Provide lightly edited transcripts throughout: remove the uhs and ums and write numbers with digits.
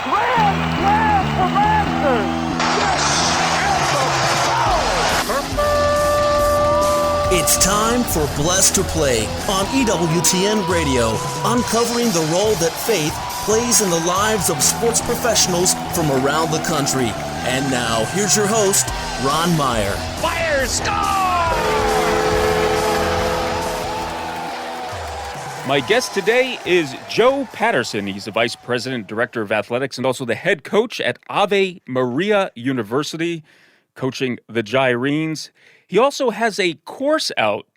Grand slam for Masters! It's time for Blessed to Play on EWTN Radio, uncovering the role that faith plays in the lives of sports professionals from around the country. And now, here's your host, Ron Meyer. Fire, score! My guest today is Joe Patterson. He's the Vice President, Director of Athletics, and also the head coach at Ave Maria University, coaching the Gyrenes. He also has a course out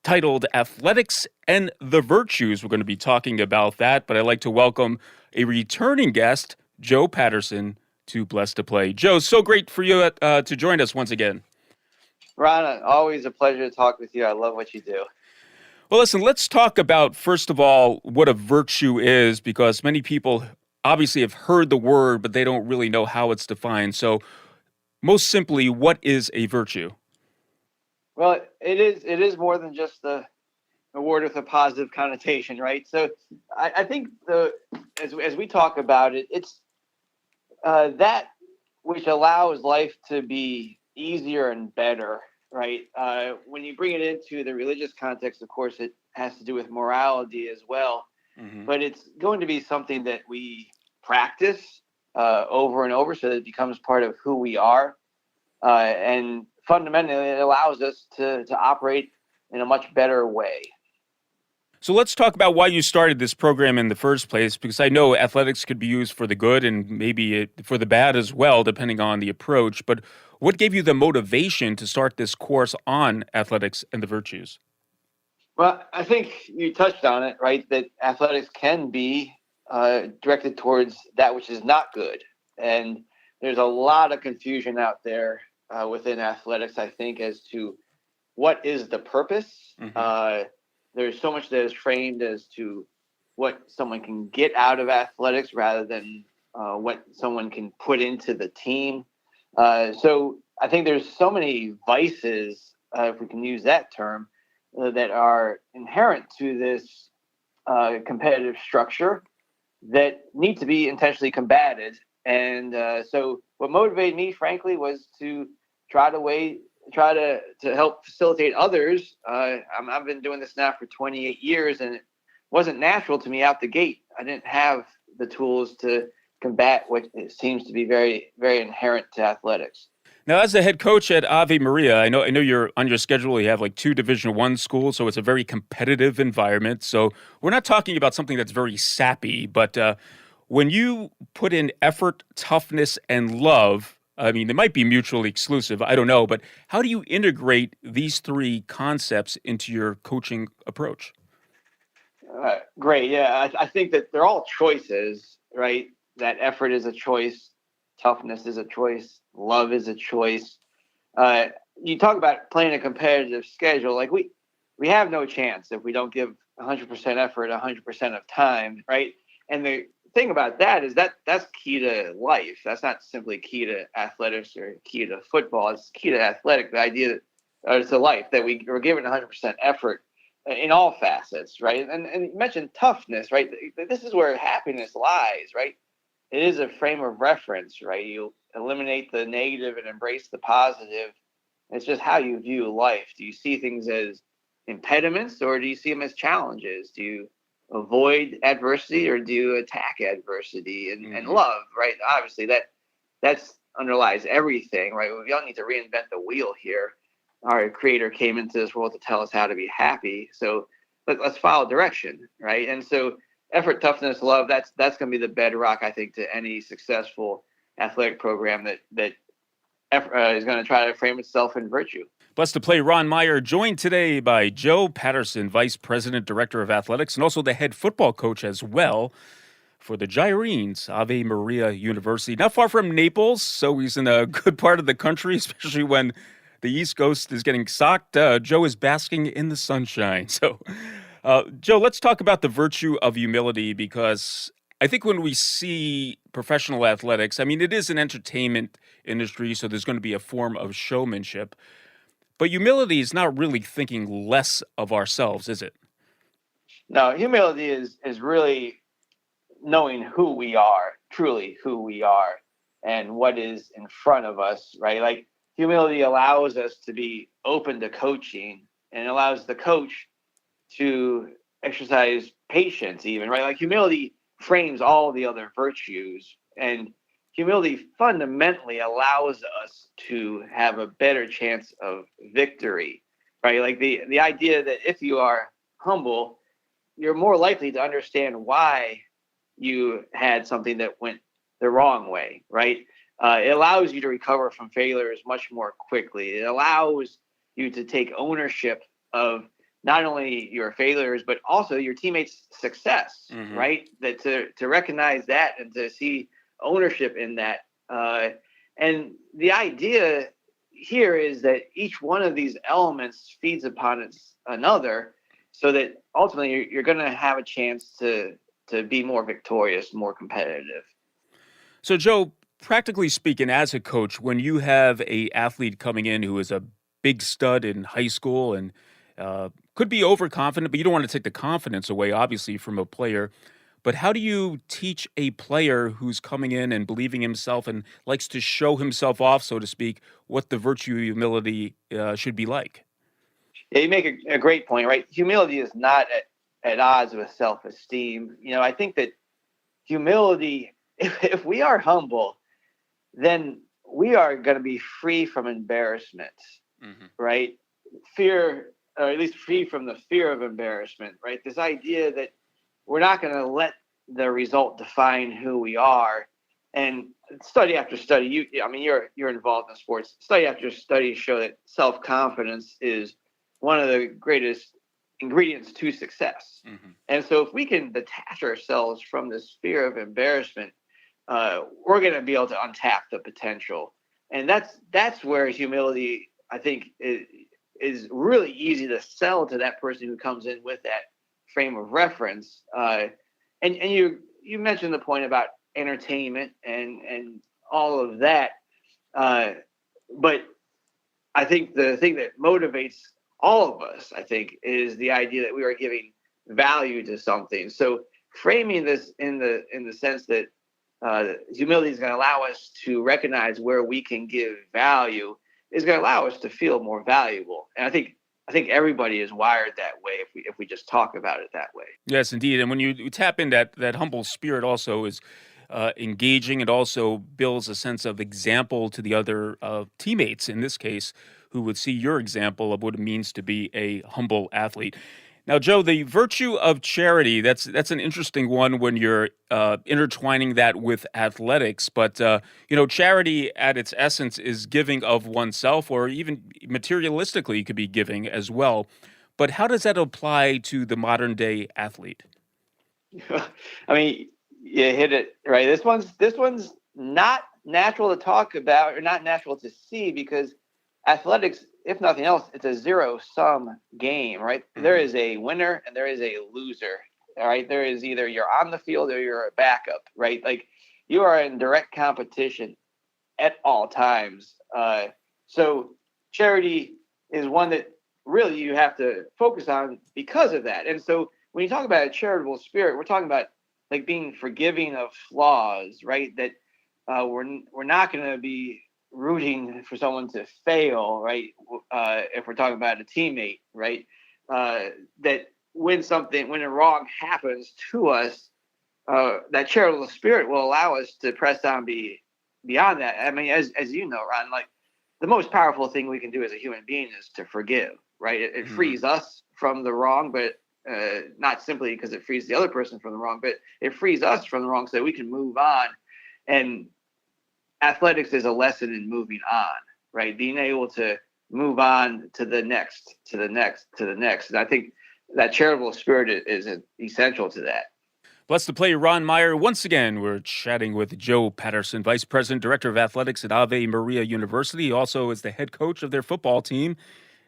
titled Athletics and the Virtues. We're going to be talking about that, but I'd like to welcome a returning guest, Joe Patterson, to Blessed to Play. Joe, so great for you to join us once again. Ron, always a pleasure to talk with you. I love what you do. Well, listen, let's talk about, first of all, what a virtue is, because many people obviously have heard the word, but they don't really know how it's defined. So, most simply, what is a virtue? Well, it is more than just a word with a positive connotation, right? So I think as we talk about it, it's that which allows life to be easier and better, right? When you bring it into the religious context, of course, it has to do with morality as well. Mm-hmm. But it's going to be something that we practice over and over so that it becomes part of who we are. And fundamentally, it allows us to operate in a much better way. So let's talk about why you started this program in the first place, because I know athletics could be used for the good and maybe for the bad as well, depending on the approach. But what gave you the motivation to start this course on athletics and the virtues? Well, I think you touched on it, right, that athletics can be directed towards that which is not good. And there's a lot of confusion out there within athletics, I think, as to what is the purpose. Mm-hmm. There's so much that is framed as to what someone can get out of athletics rather than what someone can put into the team. So I think there's so many vices, if we can use that term, that are inherent to this competitive structure that need to be intentionally combated. And so what motivated me, frankly, was to try to help facilitate others. I've been doing this now for 28 years, and it wasn't natural to me out the gate. I didn't have the tools to combat what it seems to be very, very inherent to athletics. Now, as the head coach at Ave Maria, I know you're on your schedule. You have like 2 Division I schools, so it's a very competitive environment. So we're not talking about something that's very sappy, but when you put in effort, toughness, and love, I mean, they might be mutually exclusive. I don't know, but how do you integrate these 3 concepts into your coaching approach? Great. Yeah, I think that they're all choices, right? That effort is a choice. Toughness is a choice. Love is a choice. You talk about playing a competitive schedule. Like we have no chance if we don't give 100% effort 100% of time, right? And the thing about that is that's key to life. That's not simply key to athletics or key to football. It's key to athletic. The idea that it's a life that we're given 100% effort in all facets, right? And you mentioned toughness, right? This is where happiness lies, right? It is a frame of reference, right? You eliminate the negative and embrace the positive. It's just how you view life. Do you see things as impediments or do you see them as challenges? Do you avoid adversity or do you attack adversity? And love, right? Obviously, that's underlies everything, right? We don't need to reinvent the wheel here. Our creator came into this world to tell us how to be happy. So let's follow direction, right? And so effort, toughness, love, that's going to be the bedrock, I think, to any successful athletic program that is going to try to frame itself in virtue. Blessed to Play Ron Meyer, joined today by Joe Patterson, Vice President, Director of Athletics, and also the head football coach as well for the Gyrenes, Ave Maria University. Not far from Naples, so he's in a good part of the country, especially when the East Coast is getting socked. Joe is basking in the sunshine. So, Joe, let's talk about the virtue of humility, because I think when we see professional athletics, I mean, it is an entertainment industry, so there's going to be a form of showmanship. But humility is not really thinking less of ourselves, is it? No, humility is really knowing who we are, truly who we are, and what is in front of us, right? Like humility allows us to be open to coaching, and allows the coach to exercise patience, even, right? Like humility frames all the other virtues, and humility fundamentally allows us to have a better chance of victory, right? Like the idea that if you are humble, you're more likely to understand why you had something that went the wrong way, right? It allows you to recover from failures much more quickly. It allows you to take ownership of not only your failures, but also your teammates' success, right? That to recognize that and to see ownership in that. And the idea here is that each one of these elements feeds upon another, so that ultimately you're going to have a chance to be more victorious, more competitive. So, Joe, practically speaking, as a coach, when you have a athlete coming in who is a big stud in high school and could be overconfident, but you don't want to take the confidence away, obviously, from a player. But how do you teach a player who's coming in and believing himself and likes to show himself off, so to speak, what the virtue of humility should be like? Yeah, you make a great point, right? Humility is not at odds with self-esteem. I think that humility, if we are humble, then we are going to be free from embarrassment, right? Fear, or at least free from the fear of embarrassment, right? This idea that we're not going to let the result define who we are. And study after study, you're involved in sports. Study after study show that self-confidence is one of the greatest ingredients to success. And so if we can detach ourselves from this fear of embarrassment, we're going to be able to untap the potential. And that's where humility, I think, is really easy to sell to that person who comes in with that frame of reference. And you mentioned the point about entertainment and all of that. But I think the thing that motivates all of us, I think, is the idea that we are giving value to something. So framing this in the sense that humility is going to allow us to recognize where we can give value is going to allow us to feel more valuable. And I think everybody is wired that way if we just talk about it that way. Yes, indeed. And when you tap in that humble spirit, also is engaging. It also builds a sense of example to the other teammates, in this case, who would see your example of what it means to be a humble athlete. Now, Joe, the virtue of charity, that's an interesting one when you're intertwining that with athletics. But, charity at its essence is giving of oneself, or even materialistically, you could be giving as well. But how does that apply to the modern day athlete? I mean, you hit it right. This one's not natural to talk about, or not natural to see, because athletics, if nothing else, it's a zero-sum game, right? There is a winner and there is a loser, all right? There is either you're on the field or you're a backup, right? Like you are in direct competition at all times. So charity is one that really you have to focus on because of that. And so when you talk about a charitable spirit, we're talking about like being forgiving of flaws, right? That we're not going to be rooting for someone to fail, right? If we're talking about a teammate, right? That when a wrong happens to us, that charitable spirit will allow us to press on beyond that. I mean, as you know, Ron, like the most powerful thing we can do as a human being is to forgive, right? It frees us from the wrong, but not simply because it frees the other person from the wrong, but it frees us from the wrong so that we can move on. And athletics is a lesson in moving on, right? Being able to move on to the next, to the next, to the next. And I think that charitable spirit is essential to that. Blessed to play Ron Meyer. Once again, we're chatting with Joe Patterson, Vice President, Director of Athletics at Ave Maria University. He also is the head coach of their football team.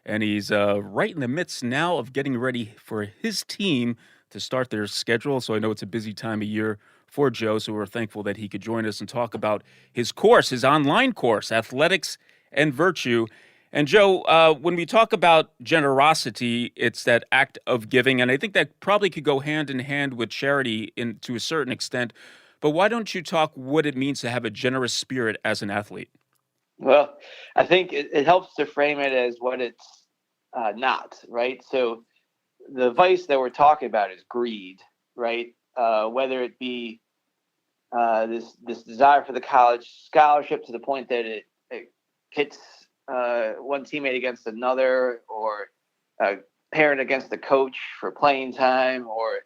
And he's right in the midst now of getting ready for his team to start their schedule. So I know it's a busy time of year for Joe. So we're thankful that he could join us and talk about his course, his online course, Athletics and Virtue. And Joe, when we talk about generosity, it's that act of giving, and I think that probably could go hand in hand with charity to a certain extent. But why don't you talk what it means to have a generous spirit as an athlete? Well, I think it helps to frame it as what it's not, right? So the vice that we're talking about is greed, right? Whether it be this desire for the college scholarship to the point that it pits one teammate against another, or a parent against the coach for playing time, or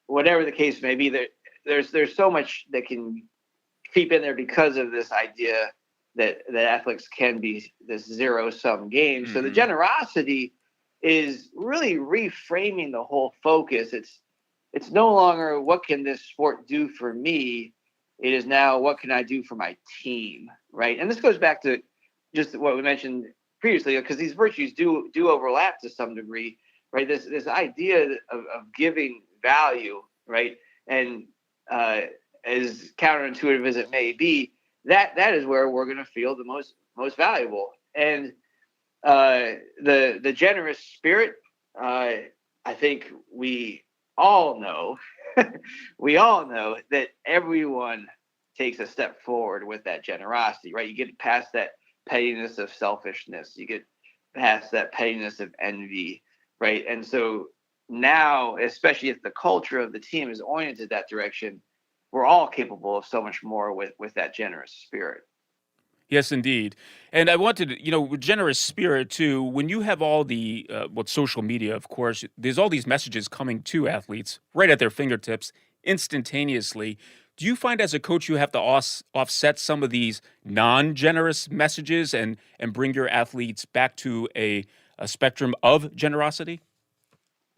whatever the case may be. There's so much that can creep in there because of this idea that athletics can be this zero-sum game. Mm-hmm. So the generosity is really reframing the whole focus. It's no longer what can this sport do for me. It is now what can I do for my team, right? And this goes back to just what we mentioned previously, because these virtues do overlap to some degree, right? This idea of giving value, right? And as counterintuitive as it may be, that is where we're going to feel the most valuable. And the generous spirit, I think we all know, that everyone takes a step forward with that generosity, right? You get past that pettiness of selfishness, you get past that pettiness of envy, right? And so now, especially if the culture of the team is oriented that direction, we're all capable of so much more with that generous spirit. Yes, indeed. And I wanted to, with generous spirit too, when you have all the, social media, of course, there's all these messages coming to athletes right at their fingertips instantaneously. Do you find as a coach you have to offset some of these non-generous messages and bring your athletes back to a spectrum of generosity?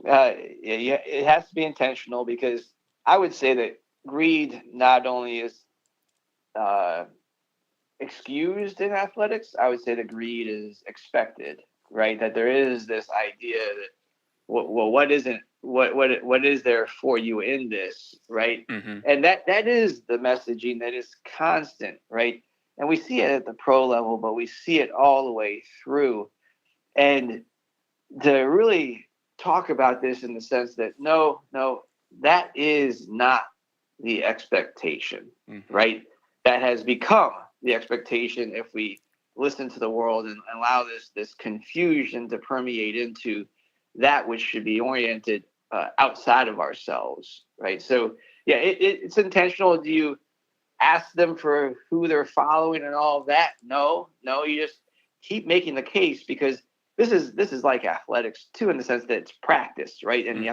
Yeah, it has to be intentional, because I would say that greed not only is excused in athletics, I would say that greed is expected, right? That there is this idea that, what is there for you in this, right? Mm-hmm. And that is the messaging that is constant, right? And we see it at the pro level, but we see it all the way through. And to really talk about this in the sense that no, that is not the expectation, mm-hmm. right? That has become the expectation if we listen to the world and allow this confusion to permeate into that which should be oriented outside of ourselves, right? So yeah, it's intentional. Do you ask them for who they're following and all of that? No, you just keep making the case, because this is like athletics too, in the sense that it's practice, right? And mm-hmm. you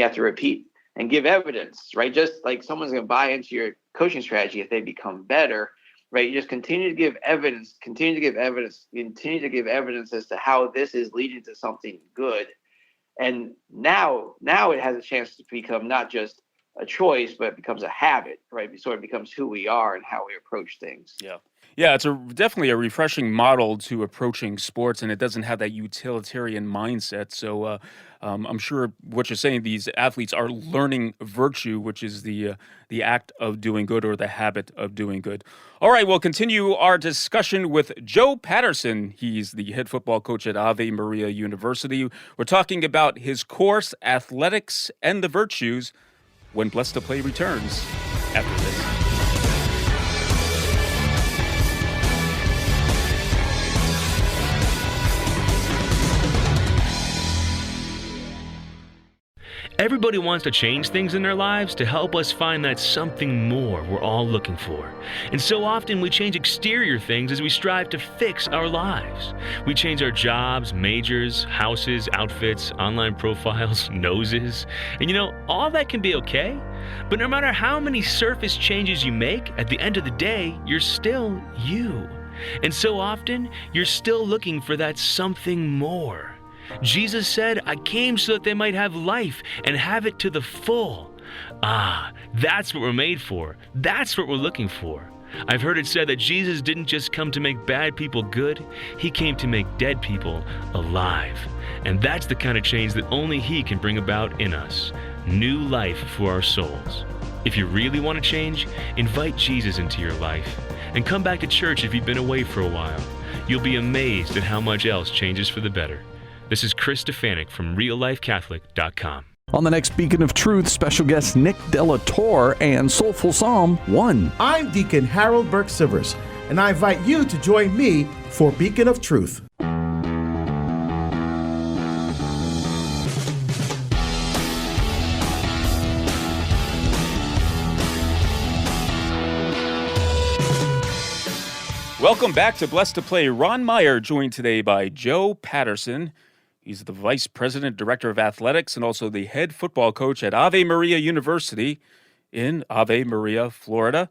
have to repeat and give evidence, right? Just like someone's going to buy into your coaching strategy if they become better, right? You just continue to give evidence as to how this is leading to something good. And now it has a chance to become not just a choice, but it becomes a habit, right? It sort of becomes who we are and how we approach things. Yeah, it's definitely a refreshing model to approaching sports, and it doesn't have that utilitarian mindset. So I'm sure what you're saying, these athletes are learning virtue, which is the act of doing good, or the habit of doing good. All right, we'll continue our discussion with Joe Patterson. He's the head football coach at Ave Maria University. We're talking about his course, Athletics and the Virtues, when Blessed to Play returns after this. Everybody wants to change things in their lives to help us find that something more we're all looking for. And so often we change exterior things as we strive to fix our lives. We change our jobs, majors, houses, outfits, online profiles, noses. And all that can be okay. But no matter how many surface changes you make, at the end of the day, you're still you. And so often, you're still looking for that something more. Jesus said, I came so that they might have life and have it to the full. That's what we're made for. That's what we're looking for. I've heard it said that Jesus didn't just come to make bad people good, he came to make dead people alive. And that's the kind of change that only he can bring about in us. New life for our souls. If you really want to change, invite Jesus into your life. And come back to church if you've been away for a while. you'll be amazed at how much else changes for the better. This is Chris Stefanik from reallifecatholic.com. On the next Beacon of Truth, special guest Nick Della Torre and Soulful Psalm 1. I'm Deacon Harold Burke-Sivers, and I invite you to join me for Beacon of Truth. Welcome back to Blessed to Play. Ron Meyer, joined today by Joe Patterson. He's the Vice President, Director of Athletics, and also the head football coach at Ave Maria University in Ave Maria, Florida.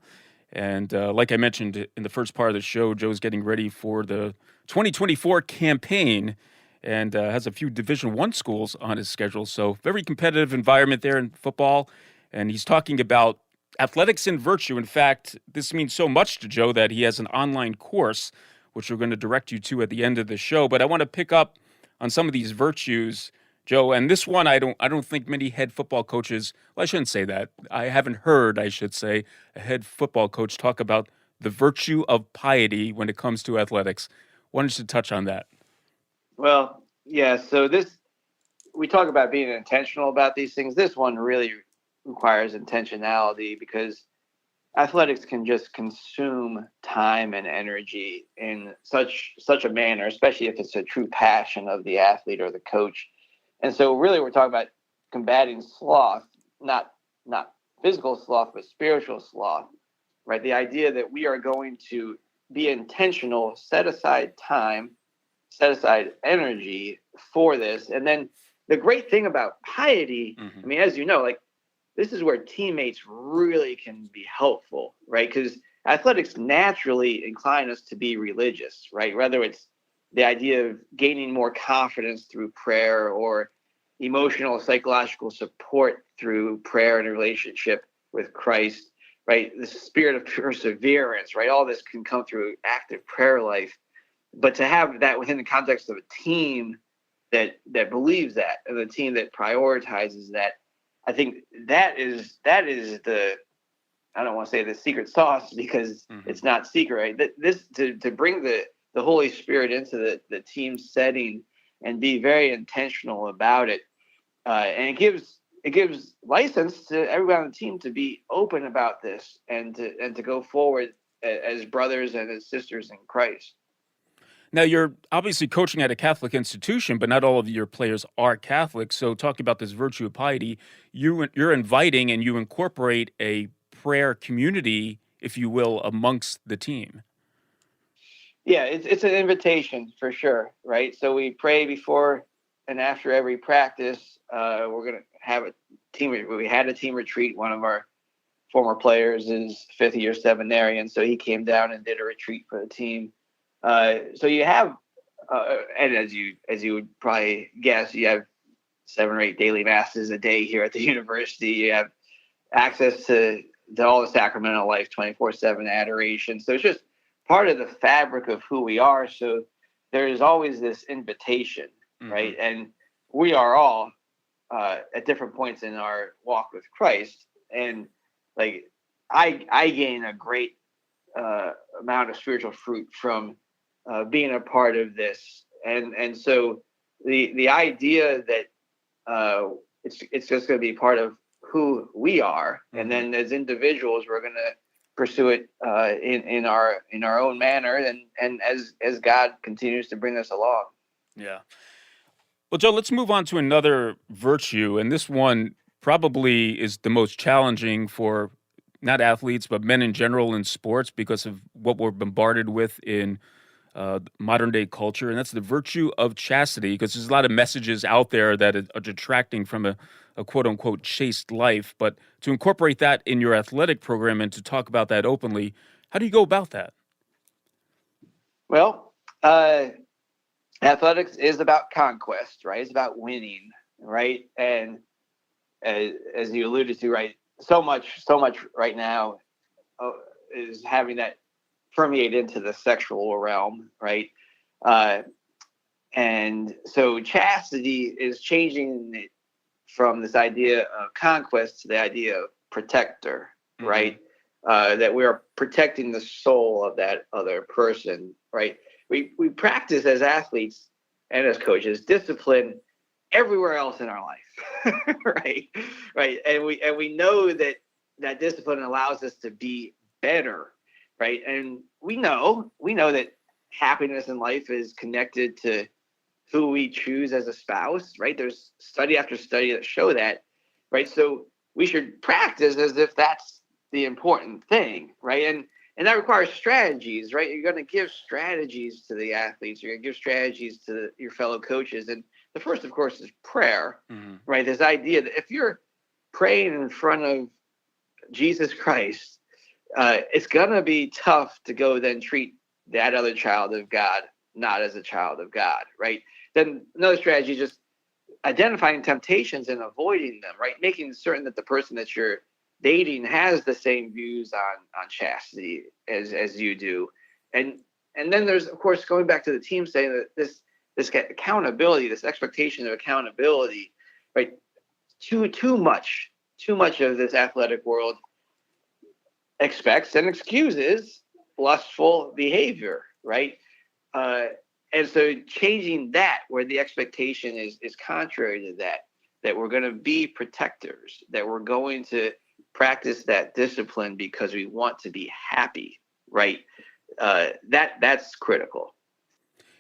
And like I mentioned in the first part of the show, Joe's getting ready for the 2024 campaign and has a few Division I schools on his schedule. So very competitive environment there in football. And he's talking about athletics and virtue. In fact, this means so much to Joe that he has an online course, which we're going to direct you to at the end of the show. But I want to pick up on some of these virtues, Joe. And this one, I don't think many head football coaches, well, I shouldn't say that. I haven't heard, I should say, a head football coach talk about the virtue of piety when it comes to athletics. Why don't you touch on that? Well, yeah. So we talk about being intentional about these things. This one really requires intentionality because athletics can just consume time and energy in such a manner, especially if it's a true passion of the athlete or the coach. And so really we're talking about combating sloth, not physical sloth, but spiritual sloth, right? The idea that we are going to be intentional, set aside time, set aside energy for this. And then the great thing about piety, I mean, as you know, like, this is where teammates really can be helpful, right? Because athletics naturally incline us to be religious, right? Whether it's the idea of gaining more confidence through prayer or emotional, psychological support through prayer and relationship with Christ, right? The spirit of perseverance, right? All this can come through active prayer life. But to have that within the context of a team that believes that, and a team that prioritizes that, I think that is the, I don't want to say the secret sauce because it's not secret, right? This to bring the Holy Spirit into the team setting and be very intentional about it, and it gives license to everyone on the team to be open about this and to go forward as brothers and as sisters in Christ. Now, you're obviously coaching at a Catholic institution, but not all of your players are Catholic. So talking about this virtue of piety, you're inviting and you incorporate a prayer community, if you will, amongst the team. Yeah, it's an invitation for sure, right? So we pray before and after every practice. We're going to have a team. We had a team retreat. One of our former players is fifth-year seminarian, so he came down and did a retreat for the team. So you have, and as you would probably guess, you have 7 or 8 daily masses a day here at the university. You have access to all the sacramental life, 24/7 adoration. So it's just part of the fabric of who we are. So there is always this invitation, right? And we are all at different points in our walk with Christ. And like I gain a great amount of spiritual fruit from being a part of this, and so the idea that it's just going to be part of who we are, and then as individuals we're going to pursue it in our own manner, and as God continues to bring us along. Yeah. Well, Joe, let's move on to another virtue, and this one probably is the most challenging for not athletes but men in general in sports because of what we're bombarded with in modern day culture, and that's the virtue of chastity, because there's a lot of messages out there that are detracting from a quote unquote chaste life. But to incorporate that in your athletic program and to talk about that openly, how do you go about that? Well, athletics is about conquest, right? It's about winning, right? And as you alluded to, right, so much right now is having that permeate into the sexual realm, right? And so chastity is changing it from this idea of conquest to the idea of protector, right? That we are protecting the soul of that other person, right? we practice as athletes and as coaches discipline everywhere else in our life, right? Right, and we know that discipline allows us to be better, right? And we know that happiness in life is connected to who we choose as a spouse, right? There's study after study that show that, right? So we should practice as if that's the important thing, right? And that requires strategies, right? You're going to give strategies to the athletes. You're going to give strategies to your fellow coaches. And the first, of course, is prayer, right? This idea that if you're praying in front of Jesus Christ, it's going to be tough to go then treat that other child of God not as a child of God, right? Then another strategy is just identifying temptations and avoiding them, right? Making certain that the person that you're dating has the same views on chastity as you do. And then there's, of course, going back to the team saying that this accountability, this expectation of accountability, right? Too much of this athletic world expects and excuses lustful behavior, right? And so changing that, where the expectation is contrary to that we're going to be protectors, that we're going to practice that discipline because we want to be happy, right? That's critical.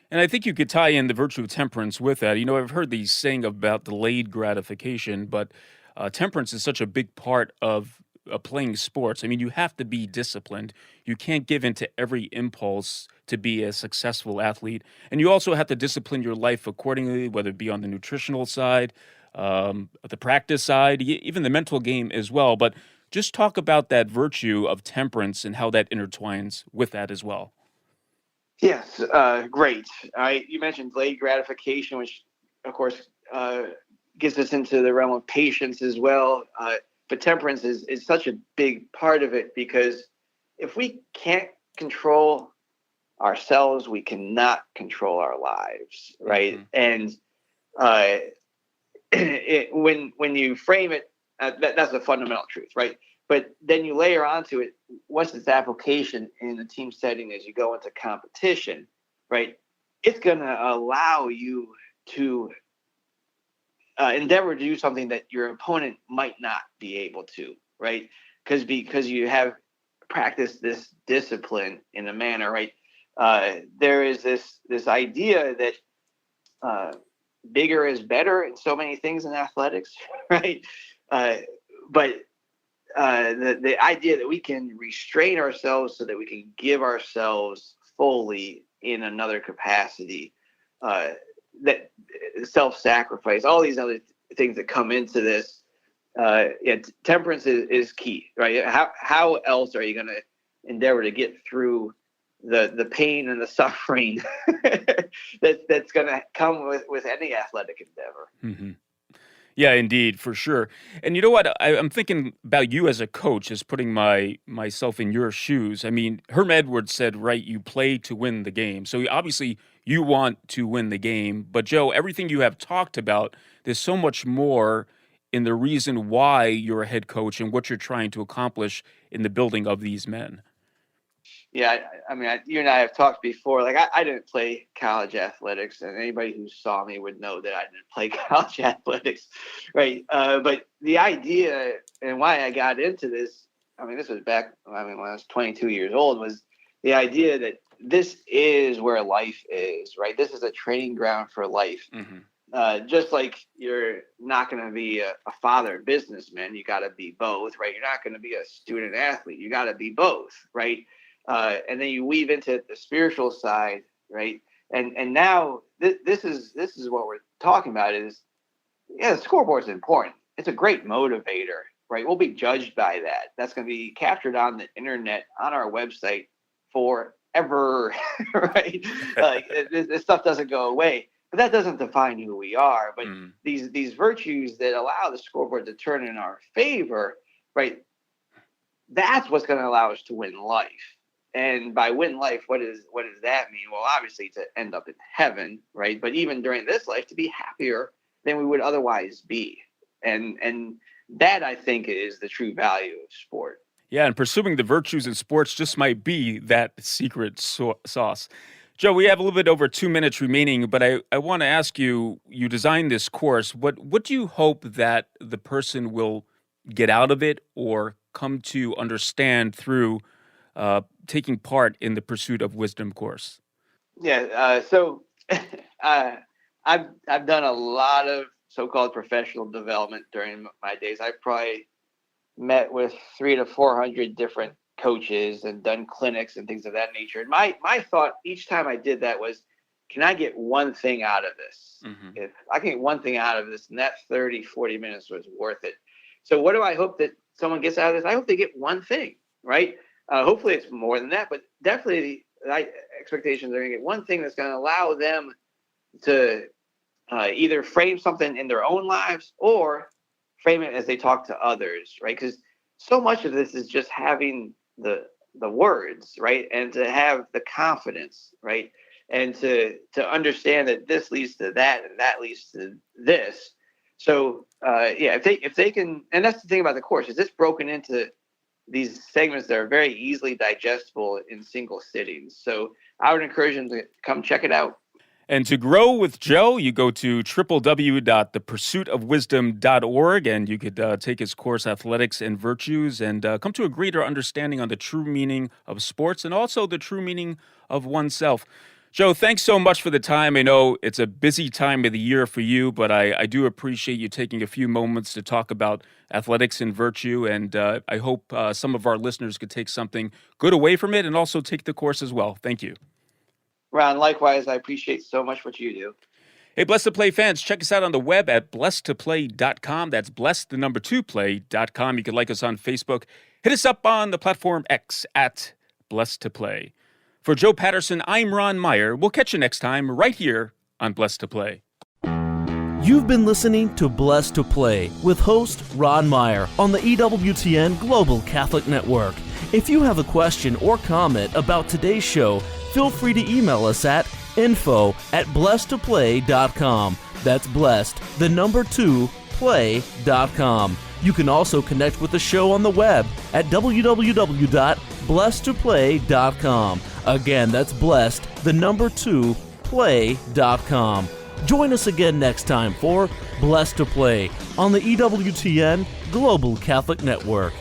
And I think you could tie in the virtue of temperance with that. I've heard these saying about delayed gratification, but temperance is such a big part of playing sports. I mean, you have to be disciplined. You can't give in to every impulse to be a successful athlete. And you also have to discipline your life accordingly, whether it be on the nutritional side, the practice side, even the mental game as well. But just talk about that virtue of temperance and how that intertwines with that as well. Yes, great. You mentioned delayed gratification, which, of course, gets us into the realm of patience as well. But temperance is such a big part of it, because if we can't control ourselves, we cannot control our lives, right? And when you frame it, that's a fundamental truth, right? But then you layer onto it, what's its application in a team setting as you go into competition, right? It's going to allow you to endeavor to do something that your opponent might not be able to, right? Because you have practiced this discipline in a manner, right? There is this idea that bigger is better in so many things in athletics, right? But the idea that we can restrain ourselves so that we can give ourselves fully in another capacity, that self-sacrifice, all these other things that come into this, temperance is key, right? How else are you going to endeavor to get through the pain and the suffering that's going to come with any athletic endeavor? Mm-hmm. Yeah, indeed, for sure. And you know what? I'm thinking about you as a coach, as putting myself in your shoes. I mean, Herm Edwards said, right, you play to win the game. So obviously you want to win the game. But Joe, everything you have talked about, there's so much more in the reason why you're a head coach and what you're trying to accomplish in the building of these men. Yeah, I mean, you and I have talked before. Like, I didn't play college athletics, and anybody who saw me would know that I didn't play college athletics, right? But the idea and why I got into this, I mean, this was back, when I was 22 years old, was the idea that this is where life is, right? This is a training ground for life. Mm-hmm. Just like you're not going to be a father and businessman, you got to be both, right? You're not going to be a student athlete. You got to be both, right? And then you weave into the spiritual side, right? And now this is what we're talking about is, yeah, the scoreboard is important. It's a great motivator, right? We'll be judged by that. That's going to be captured on the internet, on our website forever, right? Like this stuff doesn't go away, but that doesn't define who we are. But these virtues that allow the scoreboard to turn in our favor, right? That's what's going to allow us to win life. And by win life, what does that mean? Well, obviously to end up in heaven, right? But even during this life, to be happier than we would otherwise be. And that, I think, is the true value of sport. Yeah, and pursuing the virtues in sports just might be that secret sauce. Joe, we have a little bit over 2 minutes remaining, but I want to ask you, you designed this course. What do you hope that the person will get out of it or come to understand through taking part in the Pursuit of Wisdom course? Yeah. So I've done a lot of so-called professional development during my days. I probably met with 300 to 400 different coaches and done clinics and things of that nature. And my thought each time I did that was, can I get one thing out of this? Mm-hmm. If I can get one thing out of this, and that 30, 40 minutes was worth it. So what do I hope that someone gets out of this? I hope they get one thing, right? Hopefully it's more than that, but definitely the expectations are going to get one thing that's going to allow them to either frame something in their own lives or frame it as they talk to others, right? Because so much of this is just having the words, right? And to have the confidence, right? And to understand that this leads to that and that leads to this. So if they can, and that's the thing about the course, is it's broken into these segments that are very easily digestible in single sittings. So I would encourage them to come check it out. And to grow with Joe, you go to www.thepursuitofwisdom.org, and you could take his course, Athletics and Virtues, and come to a greater understanding on the true meaning of sports and also the true meaning of oneself. Joe, thanks so much for the time. I know it's a busy time of the year for you, but I do appreciate you taking a few moments to talk about athletics and virtue, and I hope some of our listeners could take something good away from it and also take the course as well. Thank you. Ron, likewise, I appreciate so much what you do. Hey, Blessed to Play fans, check us out on the web at blessedtoplay.com. That's blessed2play.com. You can like us on Facebook. Hit us up on the platform X at Blessed to Play. For Joe Patterson, I'm Ron Meyer. We'll catch you next time right here on Blessed to Play. You've been listening to Blessed to Play with host Ron Meyer on the EWTN Global Catholic Network. If you have a question or comment about today's show, feel free to email us at info@blessedtoplay.com. That's blessed, 2, play.com. You can also connect with the show on the web at www.blessedtoplay.com. Again, that's blessed, 2, play.com. Join us again next time for Blessed to Play on the EWTN Global Catholic Network.